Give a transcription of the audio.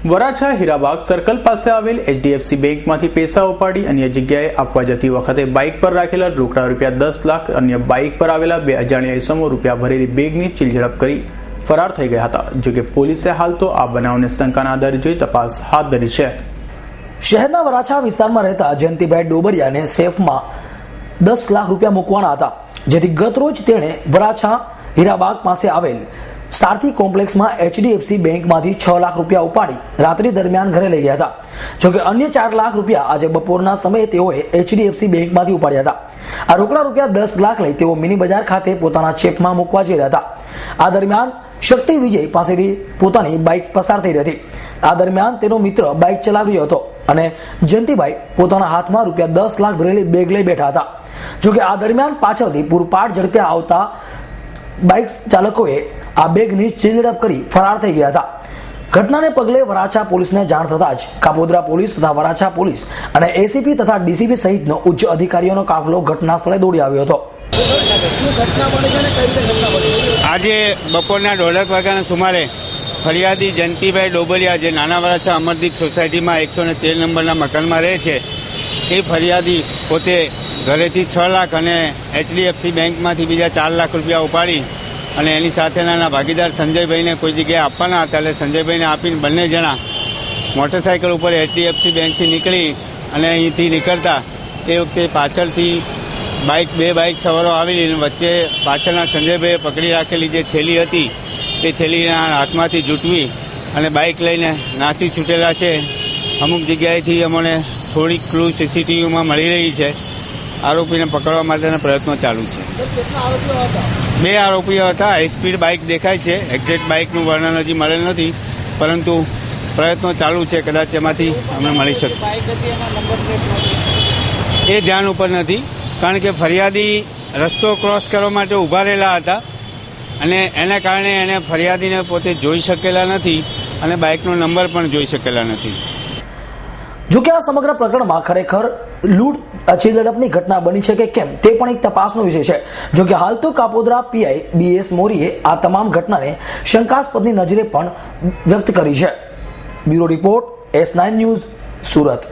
Varachha Hirabag circle પાસે આવેલ HDFC બેંકમાંથી પૈસા ઉપાડી અન્ય જગ્યાએ આપવા જતી વખતે બાઇક પર રાખેલા રોકડા રૂપિયા 10 લાખ અન્ય બાઇક પર આવેલા બે અજાણ્યા ઇસમો રૂપિયા ભરેલી બેગની ચીલઝડપ કરી ફરાર થઈ ગયા હતા. જોકે પોલીસે હાલ તો આ બનાવને શંકાના આધારે જોઈ તપાસ હાથ ધરી છે. શહેરના વરાછા વિસ્તારમાં રહેતા જયંતિભાઈ ડોબરિયાને સેફમાં 10 લાખ રૂપિયા મૂકવાના હતા, જેથી ગતરોજ તેણે વરાછા હીરાબાગ પાસે આવેલ સારથી કોમ્પ્લેક્સમાં એચડીએફસી બેંકમાંથી 6 લાખ રૂપિયા ઉપાડી રાત્રિ દરમિયાન ઘરે લઈ ગયા હતા. જોકે અન્ય 4 લાખ રૂપિયા આજે બપોરના સમયે તેઓએ એચડીએફસી બેંકમાંથી ઉપાડ્યા હતા. આ રોકડા રૂપિયા 10 લાખ લઈ તેઓ મિની બજાર ખાતે પોતાના ચેકમાં મૂકવા જઈ રહ્યા હતા. આ દરમિયાન શક્તિ વિજય પાસેથી પોતાની બાઇક પસાર થઈ રહી હતી. આ દરમિયાન તેનો મિત્ર બાઇક ચલાવી રહ્યો હતો અને જયંતિભાઈ પોતાના હાથમાં રૂપિયા 10 લાખ ભરેલી બેગ લઈ બેઠા હતા. જોકે આ દરમિયાન પાછળથી પૂરપાટ ઝડપે આવતા બાઇક ચાલકોએ આ બેગની ચીલઝડપ કરી ફરાર થઈ ગયા હતા. ઘટનાને પગલે વરાછા પોલીસને જાણ થતા જ કાપોદ્રા પોલીસ તથા વરાછા પોલીસ અને એસીપી તથા ડીસીપી સહિતનો ઉચ્ચ અધિકારીઓનો કાફલો ઘટના સ્થળે દોડી આવ્યો હતો. આજે બપોરના 1:30 વાગ્યાના સુમારે ફરિયાદી જયંતિભાઈ ડોબરિયા, જે નાના વરાછા અમરદીપ સોસાયટીમાં 113 નંબરના મકાનમાં રહે છે, એ ફરિયાદી પોતે ઘરેથી 6 લાખ અને એચડીએફસી બેંકમાંથી બીજા 4 લાખ રૂપિયા ઉપાડી અને એની સાથેના ભાગીદાર સંજયભાઈને કોઈ જગ્યાએ આપવાના હતા. એટલે સંજયભાઈને આપીને બંને જણા મોટરસાઇકલ ઉપર એચડીએફસી બેંકથી નીકળી અને અહીંથી નીકળતા એ વખતે પાછળથી બે બાઇક સવારો આવેલી વચ્ચે પાછળના સંજયભાઈએ પકડી રાખેલી જે થેલી હતી એ થેલીના હાથમાંથી જૂટવી અને બાઇક લઈને નાસી છૂટેલા છે. અમુક જગ્યાએથી અમને થોડીક ક્લુ સીસીટીવીમાં મળી રહી છે. આરોપીને પકડવા માટેના પ્રયત્નો ચાલુ છે. 2 આરોપીઓ હતા. હાઈ સ્પીડ બાઇક દેખાય છે. એક્ઝેક્ટ બાઇકનું વર્ણન હજી મળેલ નથી, પરંતુ પ્રયત્નો ચાલુ છે. કદાચ એમાંથી અમને મળી શકશે. એ ધ્યાન ઉપર નથી, કારણ કે ફરિયાદી રસ્તો ક્રોસ કરવા માટે ઊભા રહેલા હતા અને એના કારણે એને ફરિયાદીને પોતે જોઈ શકેલા નથી અને બાઇકનો નંબર પણ જોઈ શકેલા નથી. જોકે આ સમગ્ર પ્રકરણમાં ખરેખર લૂંટ ચીલઝડપની ઘટના બની છે કે કેમ તે પણ એક તપાસનો વિષય છે. જોકે હાલ તો કાપોદ્રા પીઆઈ બીએસ મોરીએ આ તમામ ઘટનાને શંકાસ્પદની નજરે પણ વ્યક્ત કરી છે. Bureau report S9 news, Surat.